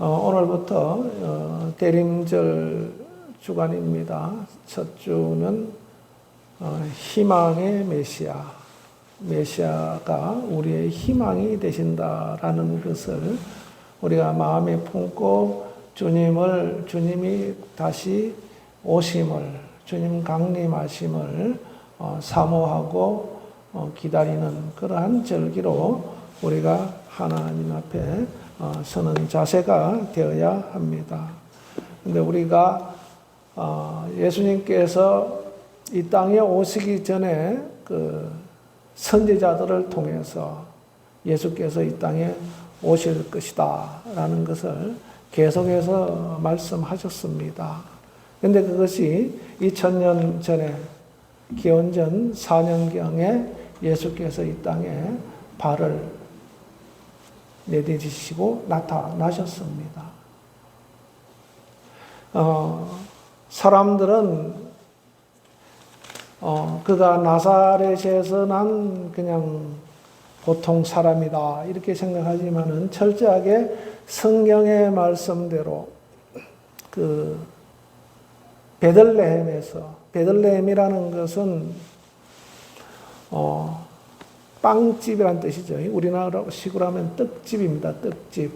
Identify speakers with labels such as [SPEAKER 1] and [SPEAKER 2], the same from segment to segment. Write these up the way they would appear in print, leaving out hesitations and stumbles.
[SPEAKER 1] 오늘부터 대림절 주간입니다. 첫 주는 희망의 메시아가 우리의 희망이 되신다라는 것을 우리가 마음에 품고 주님이 다시 오심을, 주님 강림하심을 사모하고 기다리는 그러한 절기로 우리가 하나님 앞에 서는 자세가 되어야 합니다. 근데 우리가 예수님께서 이 땅에 오시기 전에 그 선지자들을 통해서 예수께서 이 땅에 오실 것이다 라는 것을 계속해서 말씀하셨습니다. 근데 그것이 2000년 전에 기원전 4년경에 예수께서 이 땅에 발을 내디디시고 나타나셨습니다. 사람들은 그가 나사렛에서 난 그냥 보통 사람이다 이렇게 생각하지만은 철저하게 성경의 말씀대로 그 베들레헴이라는 것은 빵집이란 뜻이죠. 우리나라식으로 하면 떡집입니다. 떡집.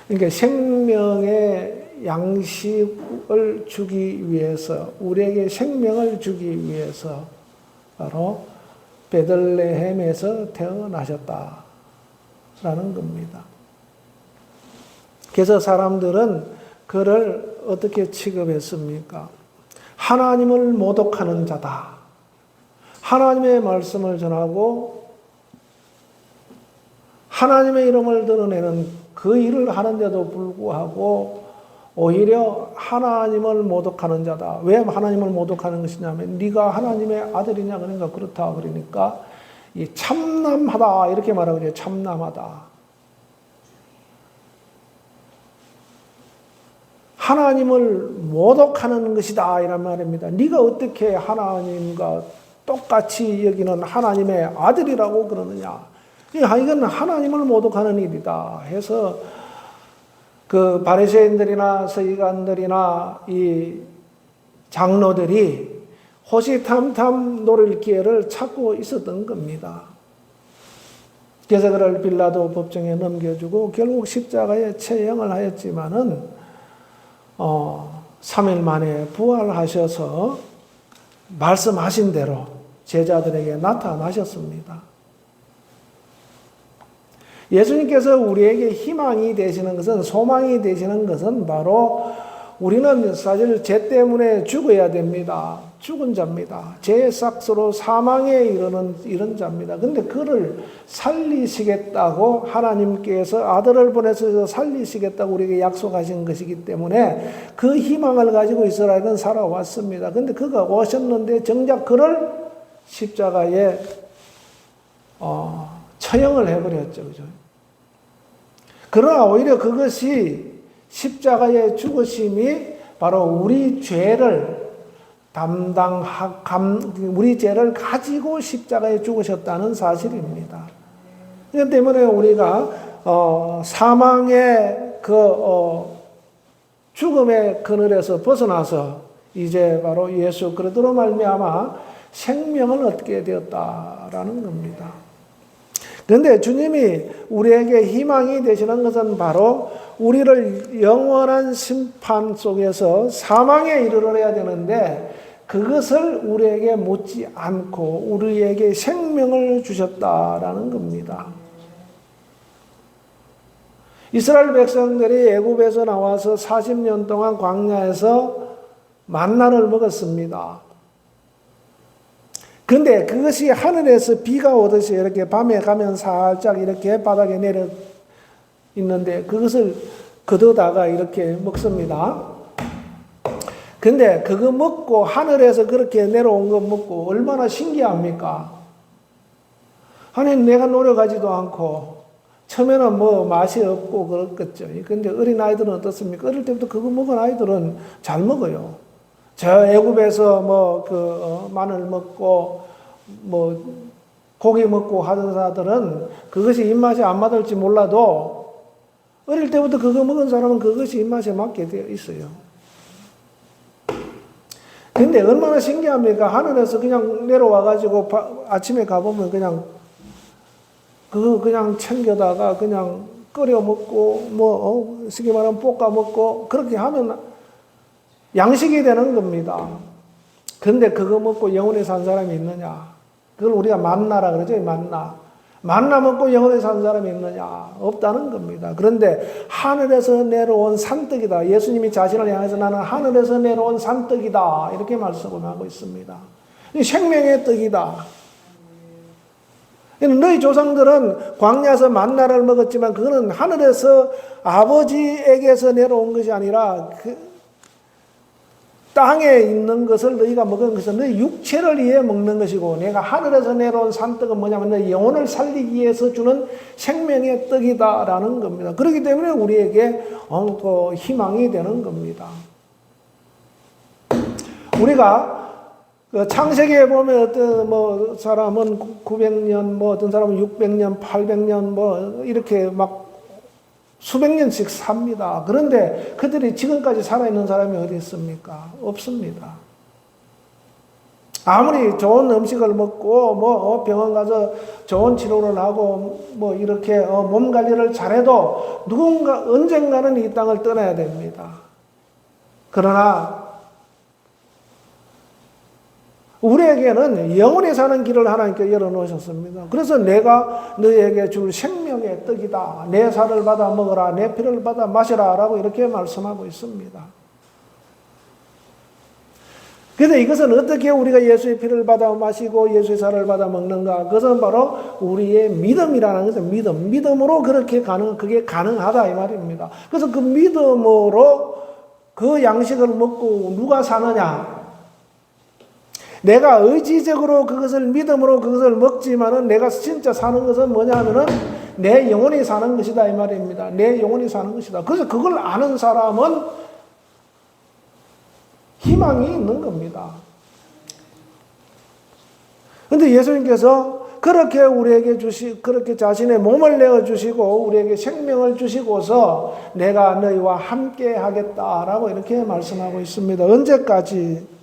[SPEAKER 1] 그러니까 생명의 양식을 주기 위해서, 우리에게 생명을 주기 위해서 바로 베들레헴에서 태어나셨다라는 겁니다. 그래서 사람들은 그를 어떻게 취급했습니까? 하나님을 모독하는 자다. 하나님의 말씀을 전하고 하나님의 이름을 드러내는 그 일을 하는데도 불구하고 오히려 하나님을 모독하는 자다. 왜 하나님을 모독하는 것이냐면 네가 하나님의 아들이냐 그러니까 그렇다 그러니까 이 참남하다 이렇게 말하거든요. 참남하다. 하나님을 모독하는 것이다 이란 말입니다. 네가 어떻게 하나님과 똑같이 여기는 하나님의 아들이라고 그러느냐. 이건 하나님을 모독하는 일이다 해서 그 바리새인들이나 서기관들이나 이 장로들이 호시탐탐 노릴 기회를 찾고 있었던 겁니다. 그래서 그를 빌라도 법정에 넘겨주고 결국 십자가에 처형을 하였지만은 3일 만에 부활하셔서 말씀하신 대로 제자들에게 나타나셨습니다. 예수님께서 우리에게 희망이 되시는 것은, 소망이 되시는 것은 바로 우리는 사실 죄 때문에 죽어야 됩니다. 죽은 자입니다. 죄의 삭스로 사망에 이르는 자입니다. 근데 그를 살리시겠다고 하나님께서 아들을 보내서 살리시겠다고 우리에게 약속하신 것이기 때문에 그 희망을 가지고 이스라엘은 살아왔습니다. 근데 그가 오셨는데 정작 그를 십자가에 처형을 해버렸죠. 그죠? 그러나 오히려 그것이 십자가의 죽으심이 바로 우리 죄를 우리 죄를 가지고 십자가에 죽으셨다는 사실입니다. 그렇기 때문에 우리가 사망의 죽음의 그늘에서 벗어나서 이제 바로 예수 그리스도로 말미암아 생명을 얻게 되었다라는 겁니다. 그런데 주님이 우리에게 희망이 되시는 것은 바로 우리를 영원한 심판 속에서 사망에 이르러야 되는데 그것을 우리에게 묻지 않고 우리에게 생명을 주셨다라는 겁니다. 이스라엘 백성들이 애굽에서 나와서 40년 동안 광야에서 만나를 먹었습니다. 근데 그것이 하늘에서 비가 오듯이 이렇게 밤에 가면 살짝 이렇게 바닥에 내려 있는데 그것을 걷어다가 이렇게 먹습니다. 근데 그거 먹고 하늘에서 그렇게 내려온 거 먹고 얼마나 신기합니까? 아니 내가 노력하지도 않고 처음에는 뭐 맛이 없고 그렇겠죠. 근데 어린아이들은 어떻습니까? 어릴 때부터 그거 먹은 아이들은 잘 먹어요. 저 애굽에서 마늘 먹고 고기 먹고 하던 사람들은 그것이 입맛이 안 맞을지 몰라도 어릴 때부터 그거 먹은 사람은 그것이 입맛에 맞게 되어 있어요. 근데 얼마나 신기합니까? 하늘에서 그냥 내려와가지고 아침에 가보면 그냥 그거 그냥 챙겨다가 그냥 끓여 먹고 쉽게 말하면 볶아 먹고 그렇게 하면 양식이 되는 겁니다. 근데 그거 먹고 영원히 산 사람이 있느냐? 그걸 우리가 만나라 그러죠. 만나 먹고 영원히 산 사람이 있느냐? 없다는 겁니다. 그런데 하늘에서 내려온 산떡이다. 예수님이 자신을 향해서 나는 하늘에서 내려온 산떡이다. 이렇게 말씀하고 있습니다. 생명의 떡이다. 너희 조상들은 광야에서 만나를 먹었지만 그거는 하늘에서 아버지에게서 내려온 것이 아니라 땅에 있는 것을 너희가 먹은 것은 너희 육체를 위해 먹는 것이고 내가 하늘에서 내려온 산떡은 뭐냐면 너희 영혼을 살리기 위해서 주는 생명의 떡이다라는 겁니다. 그렇기 때문에 우리에게 희망이 되는 겁니다. 우리가 창세기에 보면 어떤 사람은 900년, 어떤 사람은 600년, 800년 이렇게 막 수백 년씩 삽니다. 그런데 그들이 지금까지 살아있는 사람이 어디 있습니까? 없습니다. 아무리 좋은 음식을 먹고 병원 가서 좋은 치료를 하고 이렇게 몸 관리를 잘해도 언젠가는 이 땅을 떠나야 됩니다. 그러나 우리에게는 영원히 사는 길을 하나님께 열어놓으셨습니다. 그래서 내가 너희에게 줄 생명의 떡이다. 내 살을 받아 먹어라. 내 피를 받아 마시라. 라고 이렇게 말씀하고 있습니다. 그런데 이것은 어떻게 우리가 예수의 피를 받아 마시고 예수의 살을 받아 먹는가? 그것은 바로 우리의 믿음이라는 것은 믿음으로 그게 가능하다 이 말입니다. 그래서 그 믿음으로 그 양식을 먹고 누가 사느냐? 내가 의지적으로 그것을 믿음으로 그것을 먹지만은 내가 진짜 사는 것은 뭐냐면은 내 영혼이 사는 것이다 이 말입니다. 내 영혼이 사는 것이다. 그래서 그걸 아는 사람은 희망이 있는 겁니다. 그런데 예수님께서 그렇게 우리에게 그렇게 자신의 몸을 내어 주시고 우리에게 생명을 주시고서 내가 너희와 함께 하겠다라고 이렇게 말씀하고 있습니다. 언제까지?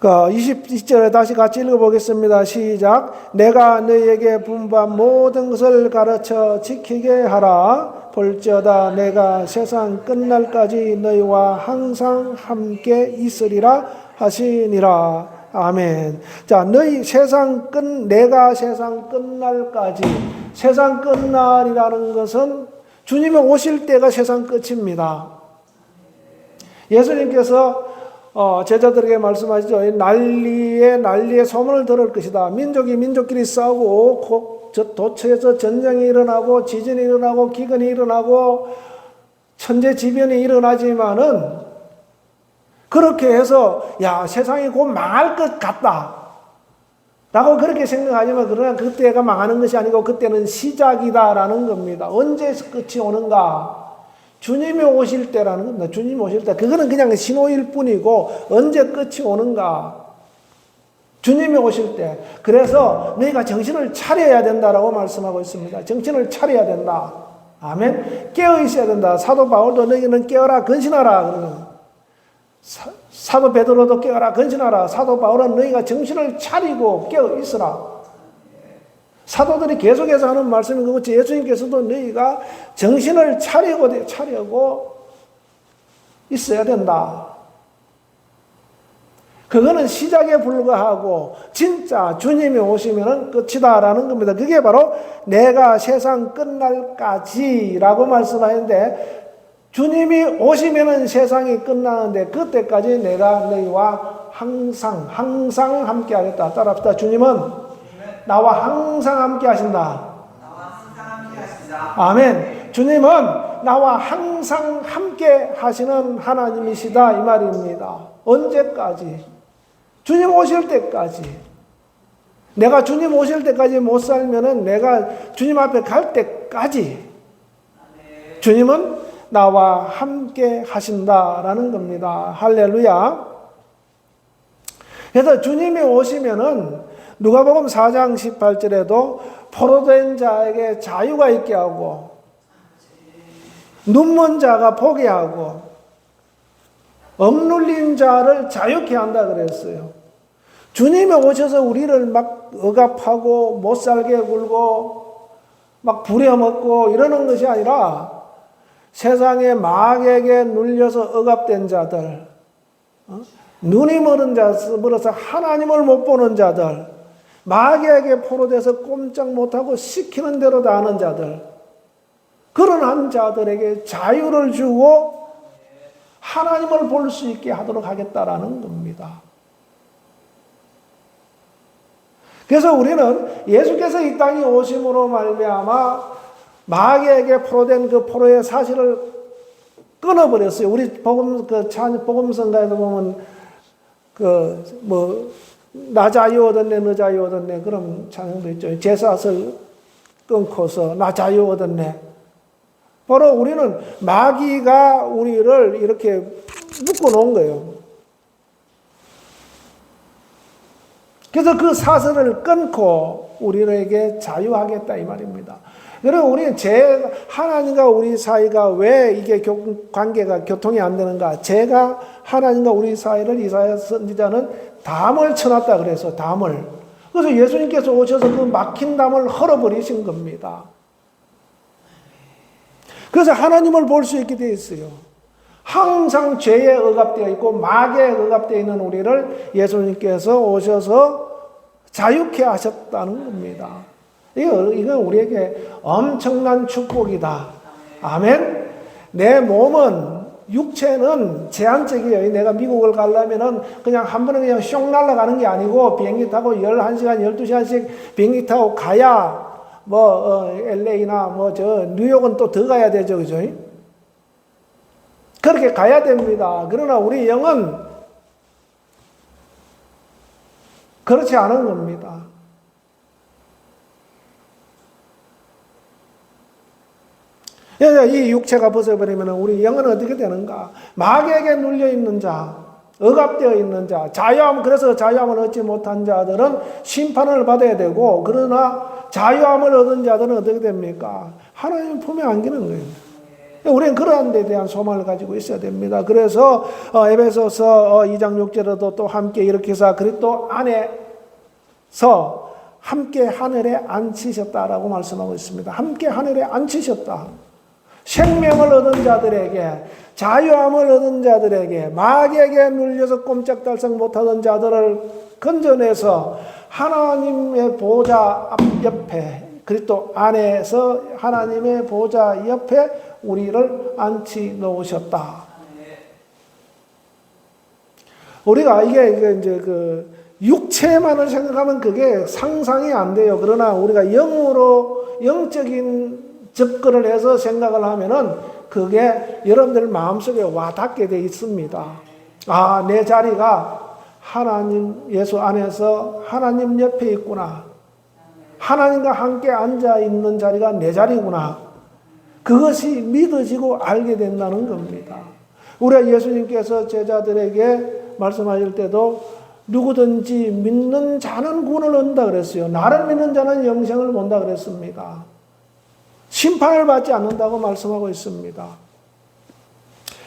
[SPEAKER 1] 22절에 다시 같이 읽어보겠습니다. 시작. 내가 너희에게 분부한 모든 것을 가르쳐 지키게 하라. 볼지어다 내가 세상 끝날까지 너희와 항상 함께 있으리라 하시니라. 아멘. 자, 내가 세상 끝날까지. 세상 끝날이라는 것은 주님이 오실 때가 세상 끝입니다. 예수님께서 제자들에게 말씀하시죠. 난리에 소문을 들을 것이다. 민족이 민족끼리 싸우고 도처에서 전쟁이 일어나고 지진이 일어나고 기근이 일어나고 천재지변이 일어나지만은 그렇게 해서 세상이 곧 망할 것 같다 라고 그렇게 생각하지만 그러나 그때가 망하는 것이 아니고 그때는 시작이다라는 겁니다. 언제 끝이 오는가? 주님이 오실 때라는 겁니다. 주님이 오실 때. 그거는 그냥 신호일 뿐이고 언제 끝이 오는가? 주님이 오실 때. 그래서 너희가 정신을 차려야 된다라고 말씀하고 있습니다. 정신을 차려야 된다. 아멘. 깨어 있어야 된다. 사도 바울도 너희는 깨어라 근신하라 그러는. 사도 베드로도 깨어라 근신하라. 사도 바울은 너희가 정신을 차리고 깨어 있으라. 사도들이 계속해서 하는 말씀인 거고 예수님께서도 너희가 정신을 차리고 있어야 된다. 그거는 시작에 불과하고 진짜 주님이 오시면 끝이다라는 겁니다. 그게 바로 내가 세상 끝날까지라고 말씀하는데 주님이 오시면 세상이 끝나는데 그때까지 내가 너희와 항상 함께 하겠다. 따라합시다. 주님은 나와 항상 함께 하신다. 아멘. 주님은 나와 항상 함께 하시는 하나님이시다 이 말입니다. 언제까지? 주님 오실 때까지. 내가 주님 오실 때까지 못 살면은 내가 주님 앞에 갈 때까지 주님은 나와 함께 하신다라는 겁니다. 할렐루야. 그래서 주님이 오시면은 누가복음 4장 18절에도 포로된 자에게 자유가 있게 하고 눈먼 자가 보게 하고 억눌린 자를 자유케 한다 그랬어요. 주님이 오셔서 우리를 막 억압하고 못살게 굴고 막 부려먹고 이러는 것이 아니라 세상의 마귀에게 눌려서 억압된 자들, 눈이 멀어서 하나님을 못 보는 자들, 마귀에게 포로돼서 꼼짝 못하고 시키는 대로 다 하는 자들, 그런 한 자들에게 자유를 주고 하나님을 볼 수 있게 하도록 하겠다라는 겁니다. 그래서 우리는 예수께서 이 땅에 오심으로 말미암아 마귀에게 포로된 그 포로의 사실을 끊어버렸어요. 우리 복음성가에서 보면 나 자유 얻었네, 너 자유 얻었네, 그런 찬양도 있죠. 제사를 끊고서 나 자유 얻었네. 바로 우리는 마귀가 우리를 이렇게 묶어 놓은 거예요. 그래서 그 사슬을 끊고 우리에게 자유하겠다 이 말입니다. 그리고 우리는 하나님과 우리 사이가 왜 이게 관계가 교통이 안 되는가? 제가 하나님과 우리 사이를 이사야 선지자는 담을 쳐놨다 그래서 담을. 그래서 예수님께서 오셔서 그 막힌 담을 헐어버리신 겁니다. 그래서 하나님을 볼 수 있게 되어 있어요. 항상 죄에 억압되어 있고 마귀에 억압되어 있는 우리를 예수님께서 오셔서 자유케 하셨다는 겁니다. 이건 우리에게 엄청난 축복이다. 아멘. 내 몸은, 육체는 제한적이에요. 내가 미국을 가려면은 그냥 한 번에 그냥 슝 날아가는 게 아니고 비행기 타고 11시간, 12시간씩 비행기 타고 가야 LA나 뉴욕은 또 더 가야 되죠. 그죠? 그렇게 가야 됩니다. 그러나 우리 영은 그렇지 않은 겁니다. 이 육체가 벗어버리면 우리 영은 어떻게 되는가? 마귀에게 눌려있는 자, 억압되어 있는 자, 그래서 자유함을 얻지 못한 자들은 심판을 받아야 되고, 그러나 자유함을 얻은 자들은 어떻게 됩니까? 하나님 품에 안기는 거예요. 우리는 그러한 데 대한 소망을 가지고 있어야 됩니다. 그래서 에베소서 2장 6절에도 또 함께 이렇게 해서 그리스도 안에서 함께 하늘에 앉히셨다라고 말씀하고 있습니다. 함께 하늘에 앉히셨다. 생명을 얻은 자들에게, 자유함을 얻은 자들에게, 마귀에게 눌려서 꼼짝달싹 못하던 자들을 건져내서 하나님의 보좌 옆에, 그리스도 안에서 하나님의 보좌 옆에 우리를 앉히 놓으셨다. 우리가 이게 이제 육체만을 생각하면 그게 상상이 안 돼요. 그러나 우리가 영적인 접근을 해서 생각을 하면은 그게 여러분들 마음속에 와닿게 돼 있습니다. 아, 내 자리가 하나님, 예수 안에서 하나님 옆에 있구나. 하나님과 함께 앉아 있는 자리가 내 자리구나. 그것이 믿어지고 알게 된다는 겁니다. 우리가 예수님께서 제자들에게 말씀하실 때도 누구든지 믿는 자는 구원을 얻는다 그랬어요. 나를 믿는 자는 영생을 본다 그랬습니다. 심판을 받지 않는다고 말씀하고 있습니다.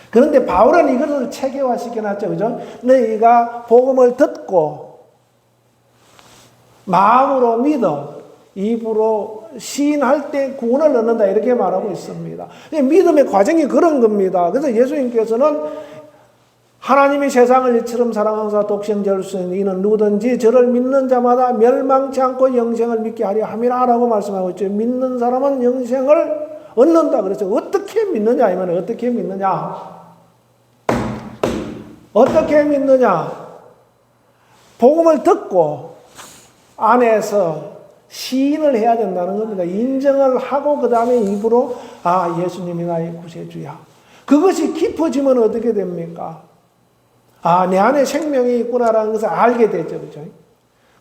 [SPEAKER 1] 그런데 바울은 이것을 체계화시켜놨죠. 그죠? 너희가 복음을 듣고 마음으로 믿어 입으로 시인할 때 구원을 얻는다 이렇게 말하고 있습니다. 믿음의 과정이 그런 겁니다. 그래서 예수님께서는 하나님이 세상을 이처럼 사랑하사 독생자를 주시니 이는 누구든지 저를 믿는 자마다 멸망치 않고 영생을 믿게 하려 함이라 라고 말씀하고 있죠. 믿는 사람은 영생을 얻는다 그래서 어떻게 믿느냐 하면 어떻게 믿느냐? 어떻게 믿느냐? 복음을 듣고 안에서 시인을 해야 된다는 겁니다. 인정을 하고 그 다음에 입으로 예수님이 나의 구세주야. 그것이 깊어지면 어떻게 됩니까? 내 안에 생명이 있구나라는 것을 알게 되죠. 그죠?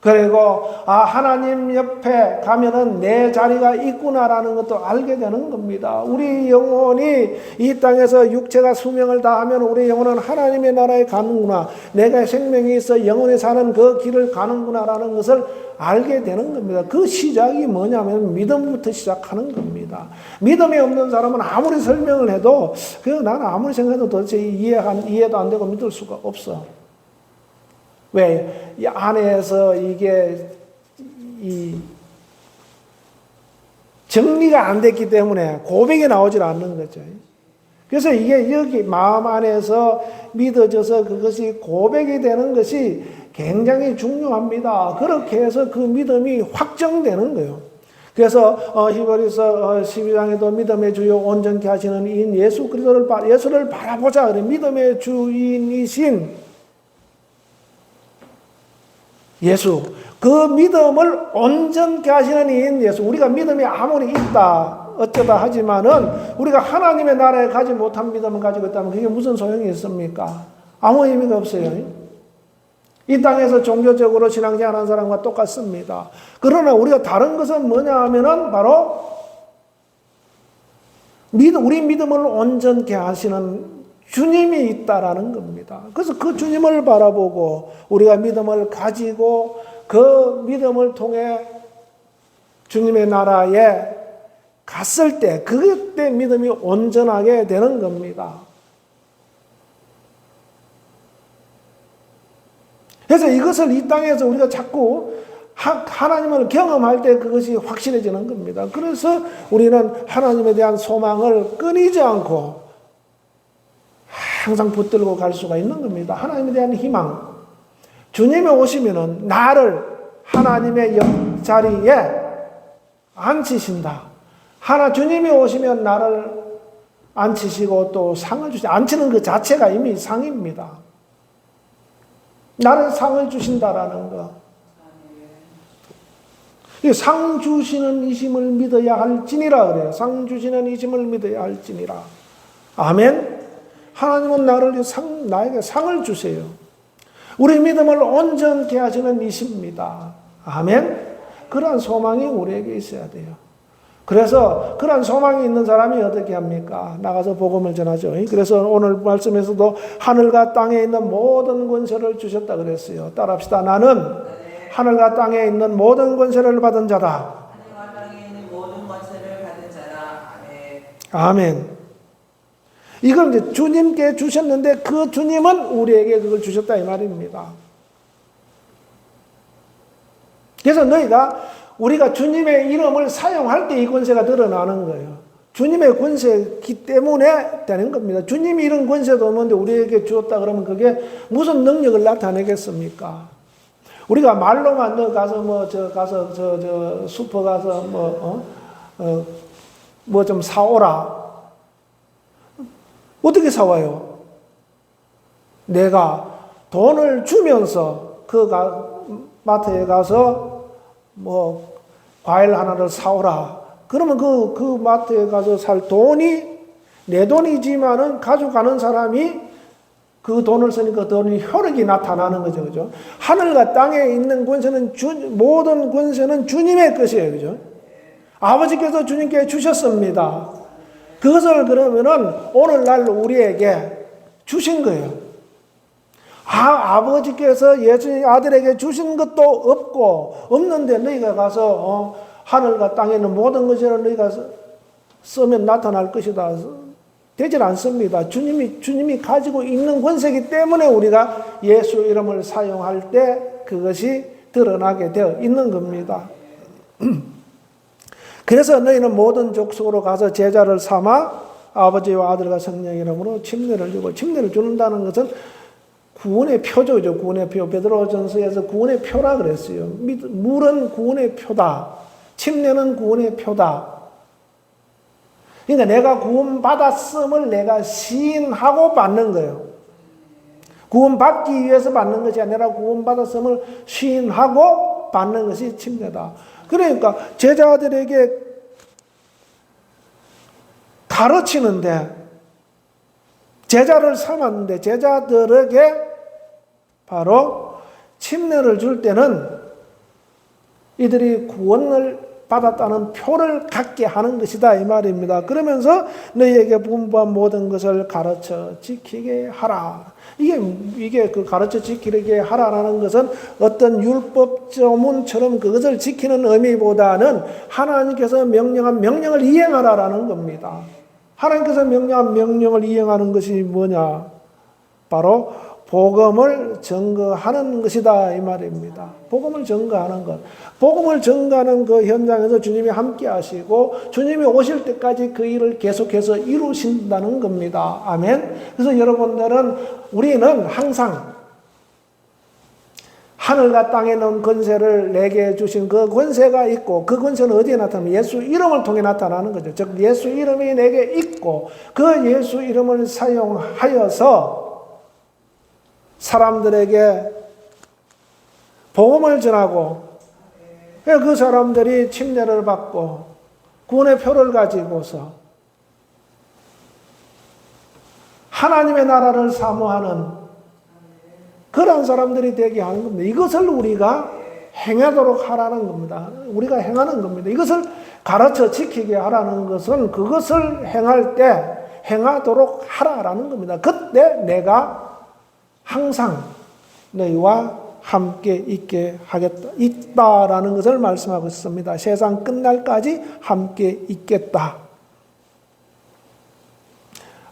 [SPEAKER 1] 그리고 하나님 옆에 가면은 내 자리가 있구나라는 것도 알게 되는 겁니다. 우리 영혼이 이 땅에서 육체가 수명을 다하면 우리 영혼은 하나님의 나라에 가는구나. 내가 생명이 있어 영원히 사는 그 길을 가는구나라는 것을 알게 되는 겁니다. 그 시작이 뭐냐면 믿음부터 시작하는 겁니다. 믿음이 없는 사람은 아무리 설명을 해도 나는 아무리 생각해도 도대체 이해도 안 되고 믿을 수가 없어. 왜? 이 안에서 이게 정리가 안 됐기 때문에 고백이 나오질 않는 거죠. 그래서 이게 여기 마음 안에서 믿어져서 그것이 고백이 되는 것이 굉장히 중요합니다. 그렇게 해서 그 믿음이 확정되는 거예요. 그래서 히브리서 12장에도 믿음의 주요 온전케 하시는 이인 예수를 바라보자. 그래. 믿음의 주인이신 예수, 그 믿음을 온전케 하시는 이인 예수. 우리가 믿음이 아무리 있다 어쩌다 하지만은 우리가 하나님의 나라에 가지 못한 믿음을 가지고 있다면 그게 무슨 소용이 있습니까? 아무 의미가 없어요. 이 땅에서 종교적으로 신앙생활하는 사람과 똑같습니다. 그러나 우리가 다른 것은 뭐냐 하면은 바로 우리 믿음을 온전케 하시는 주님이 있다라는 겁니다. 그래서 그 주님을 바라보고 우리가 믿음을 가지고 그 믿음을 통해 주님의 나라에 갔을 때 그때 믿음이 온전하게 되는 겁니다. 그래서 이것을 이 땅에서 우리가 자꾸 하나님을 경험할 때 그것이 확실해지는 겁니다. 그래서 우리는 하나님에 대한 소망을 끊이지 않고 항상 붙들고 갈 수가 있는 겁니다. 하나님에 대한 희망. 주님이 오시면은 나를 하나님의 자리에 앉히신다. 주님이 오시면 나를 앉히시고 또 상을 주시. 앉히는 그 자체가 이미 상입니다. 나를 상을 주신다라는 거. 상 주시는 이심을 믿어야 할지니라 그래요. 상 주시는 이심을 믿어야 할지니라. 아멘. 하나님은 나에게 상을 주세요. 우리 믿음을 온전케 하시는 이십니다. 아멘. 그러한 소망이 우리에게 있어야 돼요. 그래서 그러한 소망이 있는 사람이 어떻게 합니까? 나가서 복음을 전하죠. 그래서 오늘 말씀에서도 하늘과 땅에 있는 모든 권세를 주셨다 그랬어요. 따라합시다. 나는 하늘과 땅에 있는 모든 권세를 받은 자다.
[SPEAKER 2] 하늘과 땅에 있는 모든 권세를 받은 자다.
[SPEAKER 1] 아멘. 아멘. 이걸 이제 주님께 주셨는데 그 주님은 우리에게 그걸 주셨다 이 말입니다. 그래서 우리가 주님의 이름을 사용할 때 이 권세가 드러나는 거예요. 주님의 권세이기 때문에 되는 겁니다. 주님이 이런 권세도 없는데 우리에게 주었다 그러면 그게 무슨 능력을 나타내겠습니까? 우리가 말로만 슈퍼 가서 뭐 좀 사오라. 어떻게 사와요? 내가 돈을 주면서 마트에 가서 과일 하나를 사오라. 그러면 그 마트에 가서 살 돈이 내 돈이지만은 가져가는 사람이 그 돈을 쓰니까 그 돈이 효력이 나타나는 거죠. 그죠? 하늘과 땅에 있는 권세는 모든 권세는 주님의 것이에요. 그죠? 아버지께서 주님께 주셨습니다. 그것을 그러면은 오늘날 우리에게 주신 거예요. 아버지께서 예수님 아들에게 주신 것도 없는데 너희가 가서 하늘과 땅에 있는 모든 것을 너희가 쓰면 나타날 것이다. 되질 않습니다. 주님이 가지고 있는 권세이기 때문에 우리가 예수 이름을 사용할 때 그것이 드러나게 되어 있는 겁니다. 그래서 너희는 모든 족속으로 가서 제자를 삼아 아버지와 아들과 성령 이름으로 침례를 주고, 침례를 주는다는 것은 구원의 표죠. 구원의 표. 베드로전서에서 구원의 표라 그랬어요. 물은 구원의 표다. 침례는 구원의 표다. 그러니까 내가 구원받았음을 내가 시인하고 받는 거예요. 구원받기 위해서 받는 것이 아니라 구원받았음을 시인하고 받는 것이 침례다. 그러니까 제자들에게 가르치는데, 제자를 삼았는데 제자들에게 바로 침례를 줄 때는 이들이 구원을 받았다는 표를 갖게 하는 것이다 이 말입니다. 그러면서 너희에게 분부한 모든 것을 가르쳐 지키게 하라. 이게 그 가르쳐 지키게 하라라는 것은 어떤 율법 조문처럼 그것을 지키는 의미보다는 하나님께서 명령한 명령을 이행하라라는 겁니다. 하나님께서 명령한 명령을 이행하는 것이 뭐냐? 바로 복음을 증거하는 것이다 이 말입니다. 복음을 증거하는 것. 복음을 증거하는 그 현장에서 주님이 함께 하시고 주님이 오실 때까지 그 일을 계속해서 이루신다는 겁니다. 아멘. 그래서 여러분들은 우리는 항상 하늘과 땅에 있는 권세를 내게 주신 그 권세가 있고 그 권세는 어디에 나타나면 예수 이름을 통해 나타나는 거죠. 즉 예수 이름이 내게 있고 그 예수 이름을 사용하여서 사람들에게 복음을 전하고 그 사람들이 침례를 받고 구원의 표를 가지고서 하나님의 나라를 사모하는 그런 사람들이 되게 하는 겁니다. 이것을 우리가 행하도록 하라는 겁니다. 우리가 행하는 겁니다. 이것을 가르쳐 지키게 하라는 것은 그것을 행할 때 행하도록 하라라는 겁니다. 그때 내가 항상 너희와 함께 있게 하겠다. 있다라는 것을 말씀하고 있습니다. 세상 끝날까지 함께 있겠다.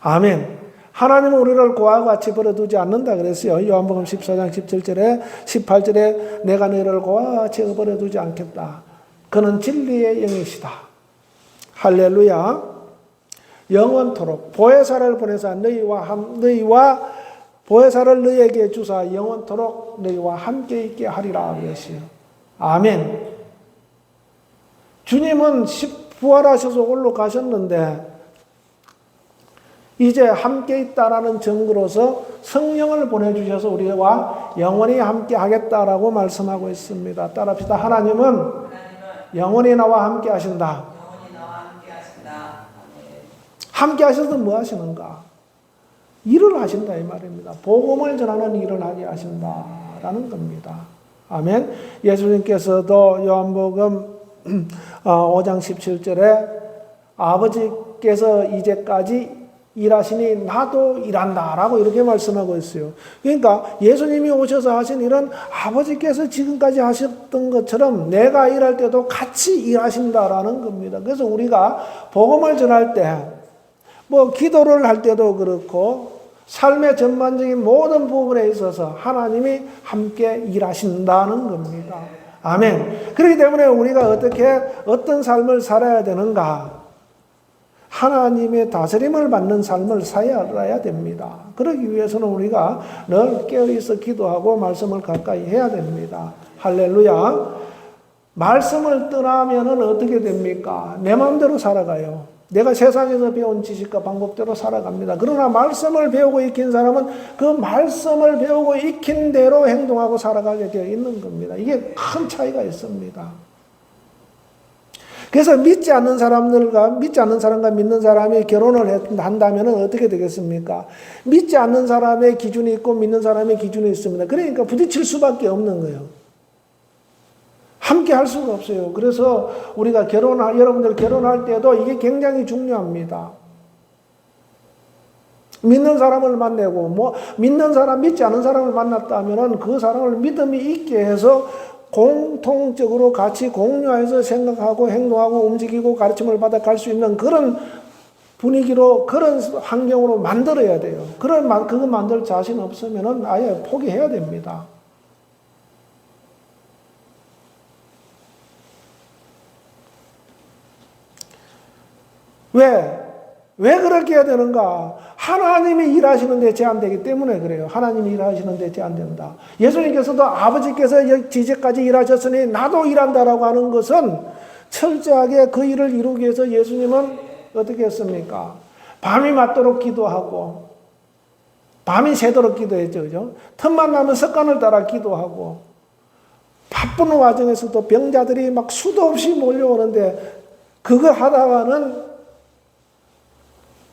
[SPEAKER 1] 아멘. 하나님은 우리를 고아와 같이 버려두지 않는다 그랬어요. 요한복음 14장 17절에 18절에 내가 너희를 고아와 같이 버려두지 않겠다. 그는 진리의 영이시다. 할렐루야. 영원토록 보혜사를 보내사 너희와 보혜사를 너희에게 주사 영원토록 너희와 함께 있게 하리라 그랬어요. 아멘. 주님은 부활하셔서 올라가셨는데 이제 함께 있다라는 증거로서 성령을 보내주셔서 우리와 영원히 함께 하겠다라고 말씀하고 있습니다. 따라합시다. 하나님은 영원히 나와 함께 하신다. 함께 하셔서 뭐 하시는가? 일을 하신다 이 말입니다. 복음을 전하는 일을 하게 하신다라는 겁니다. 아멘. 예수님께서도 요한복음 5장 17절에 아버지께서 이제까지 일하시니 나도 일한다라고 이렇게 말씀하고 있어요. 그러니까 예수님이 오셔서 하신 일은 아버지께서 지금까지 하셨던 것처럼 내가 일할 때도 같이 일하신다라는 겁니다. 그래서 우리가 복음을 전할 때 뭐 기도를 할 때도 그렇고 삶의 전반적인 모든 부분에 있어서 하나님이 함께 일하신다는 겁니다. 아멘. 그렇기 때문에 우리가 어떤 삶을 살아야 되는가? 하나님의 다스림을 받는 삶을 살아야 됩니다. 그러기 위해서는 우리가 늘 깨어있어 기도하고 말씀을 가까이 해야 됩니다. 할렐루야. 말씀을 떠나면 어떻게 됩니까? 내 마음대로 살아가요. 내가 세상에서 배운 지식과 방법대로 살아갑니다. 그러나 말씀을 배우고 익힌 사람은 그 말씀을 배우고 익힌 대로 행동하고 살아가게 되어 있는 겁니다. 이게 큰 차이가 있습니다. 그래서 믿지 않는 사람과 믿는 사람이 결혼을 한다면 어떻게 되겠습니까? 믿지 않는 사람의 기준이 있고 믿는 사람의 기준이 있습니다. 그러니까 부딪힐 수밖에 없는 거예요. 함께 할 수가 없어요. 그래서 우리가 여러분들 결혼할 때도 이게 굉장히 중요합니다. 믿는 사람을 만나고, 믿지 않은 사람을 만났다면 그 사람을 믿음이 있게 해서 공통적으로 같이 공유해서 생각하고 행동하고 움직이고 가르침을 받아 갈 수 있는 그런 분위기로, 그런 환경으로 만들어야 돼요. 그거 만들 자신 없으면 아예 포기해야 됩니다. 왜 그렇게 해야 되는가? 하나님이 일하시는데 제한되기 때문에 그래요. 하나님이 일하시는데 제한된다. 예수님께서도 아버지께서 이제까지 일하셨으니 나도 일한다라고 하는 것은 철저하게 그 일을 이루기 위해서 예수님은 어떻게 했습니까? 밤이 맞도록 기도하고, 밤이 새도록 기도했죠. 그죠? 틈만 나면 습관을 따라 기도하고, 바쁜 와중에서도 병자들이 막 수도 없이 몰려오는데 그거 하다가는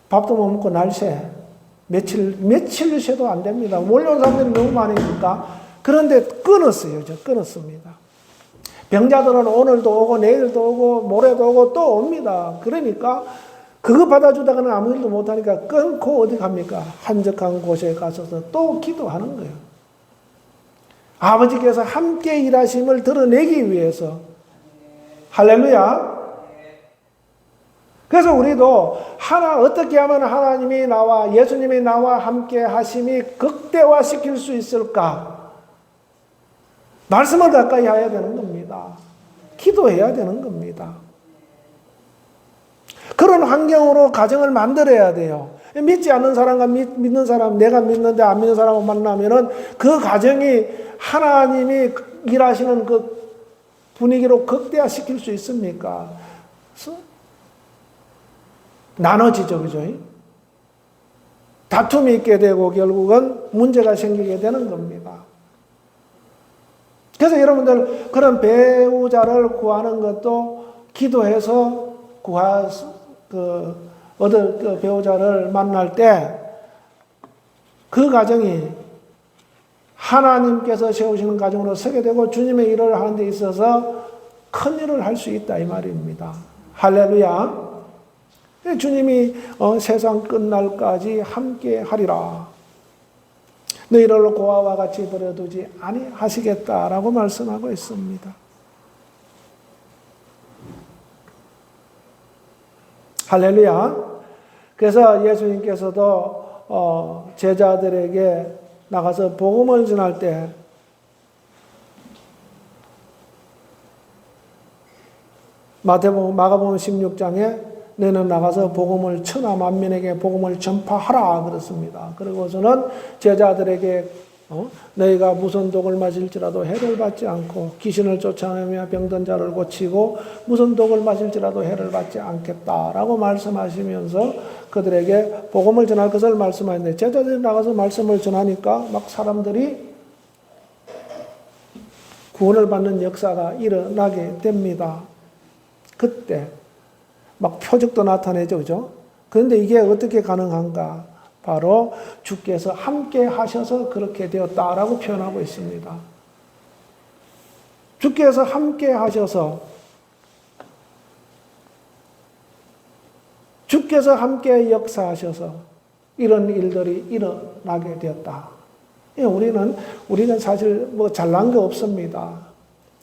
[SPEAKER 1] 밥도 못 먹고 날새 며칠 새도 안 됩니다. 몰려온 사람들이 너무 많으니까. 그런데 끊었어요. 끊었습니다. 병자들은 오늘도 오고 내일도 오고 모레도 오고 또 옵니다. 그러니까 그거 받아주다가는 아무 일도 못하니까 끊고 어디 갑니까? 한적한 곳에 가서서 또 기도하는 거예요. 아버지께서 함께 일하심을 드러내기 위해서. 할렐루야. 그래서 우리도 어떻게 하면 하나님이 나와 예수님이 나와 함께 하심이 극대화시킬 수 있을까? 말씀을 가까이 해야 되는 겁니다. 기도해야 되는 겁니다. 그런 환경으로 가정을 만들어야 돼요. 믿지 않는 사람과 믿는 사람, 내가 믿는데 안 믿는 사람을 만나면은 그 가정이 하나님이 일하시는 그 분위기로 극대화시킬 수 있습니까? 나눠지죠, 그죠? 다툼이 있게 되고 결국은 문제가 생기게 되는 겁니다. 그래서 여러분들 그런 배우자를 구하는 것도 기도해서 얻을 그 배우자를 만날 때 그 가정이 하나님께서 세우시는 가정으로 서게 되고 주님의 일을 하는 데 있어서 큰 일을 할 수 있다 이 말입니다. 할렐루야. 주님이 세상 끝날까지 함께 하리라. 너희를 고아와 같이 버려두지 아니하시겠다라고 말씀하고 있습니다. 할렐루야. 그래서 예수님께서도 제자들에게 나가서 복음을 전할 때 마가복음 16장에 너는 나가서 복음을 천하 만민에게 복음을 전파하라 그렇습니다. 그리고서는 제자들에게 너희가 무슨 독을 마실지라도 해를 받지 않고 귀신을 쫓아내며 병든 자를 고치고 무슨 독을 마실지라도 해를 받지 않겠다라고 말씀하시면서 그들에게 복음을 전할 것을 말씀하는데 제자들이 나가서 말씀을 전하니까 막 사람들이 구원을 받는 역사가 일어나게 됩니다. 그때 막 표적도 나타내죠, 그죠? 그런데 이게 어떻게 가능한가? 바로 주께서 함께 하셔서 그렇게 되었다라고 표현하고 있습니다. 주께서 함께 하셔서, 주께서 함께 역사하셔서 이런 일들이 일어나게 되었다. 우리는 사실 뭐 잘난 게 없습니다.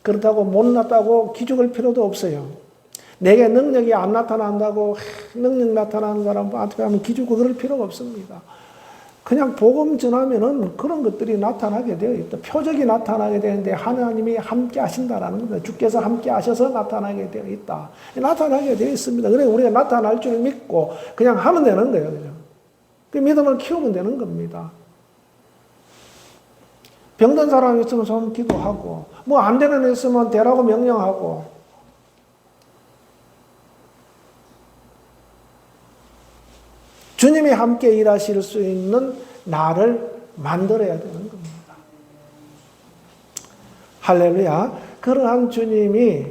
[SPEAKER 1] 그렇다고 못났다고 기죽을 필요도 없어요. 내게 능력이 안 나타난다고 능력 나타나는 사람한테 하면 기죽고 그럴 필요가 없습니다. 그냥 복음 전하면은 그런 것들이 나타나게 되어 있다. 표적이 나타나게 되는데 하나님이 함께 하신다라는 겁니다. 주께서 함께 하셔서 나타나게 되어 있다. 나타나게 되어 있습니다. 그래 우리가 나타날 줄 믿고 그냥 하면 되는 거예요. 그죠? 그 믿음을 키우면 되는 겁니다. 병든 사람이 있으면 좀 기도하고 뭐 안 되는 애 있으면 되라고 명령하고 주님이 함께 일하실 수 있는 나를 만들어야 되는 겁니다. 할렐루야. 그러한 주님이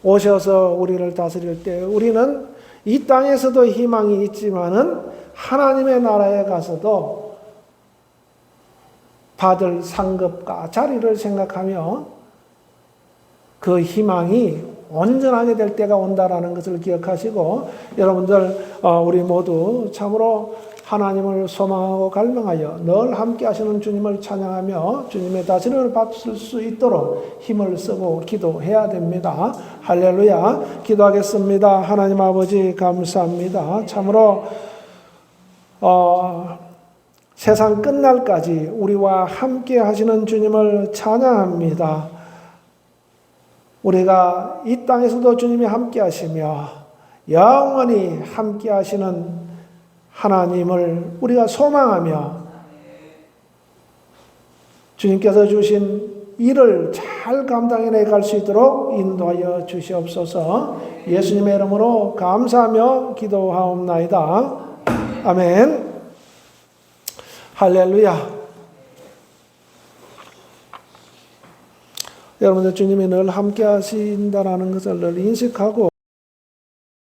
[SPEAKER 1] 오셔서 우리를 다스릴 때 우리는 이 땅에서도 희망이 있지만은 하나님의 나라에 가서도 받을 상급과 자리를 생각하며 그 희망이 온전하게 될 때가 온다라는 것을 기억하시고 여러분들 우리 모두 참으로 하나님을 소망하고 갈망하여 늘 함께 하시는 주님을 찬양하며 주님의 다스림을 받을 수 있도록 힘을 쓰고 기도해야 됩니다. 할렐루야. 기도하겠습니다. 하나님 아버지 감사합니다. 참으로 세상 끝날까지 우리와 함께 하시는 주님을 찬양합니다. 우리가 이 땅에서도 주님이 함께 하시며 영원히 함께 하시는 하나님을 우리가 소망하며 주님께서 주신 일을 잘 감당해 갈 수 있도록 인도하여 주시옵소서. 예수님의 이름으로 감사하며 기도하옵나이다. 아멘. 할렐루야. 여러분들 주님이 늘 함께 하신다라는 것을 늘 인식하고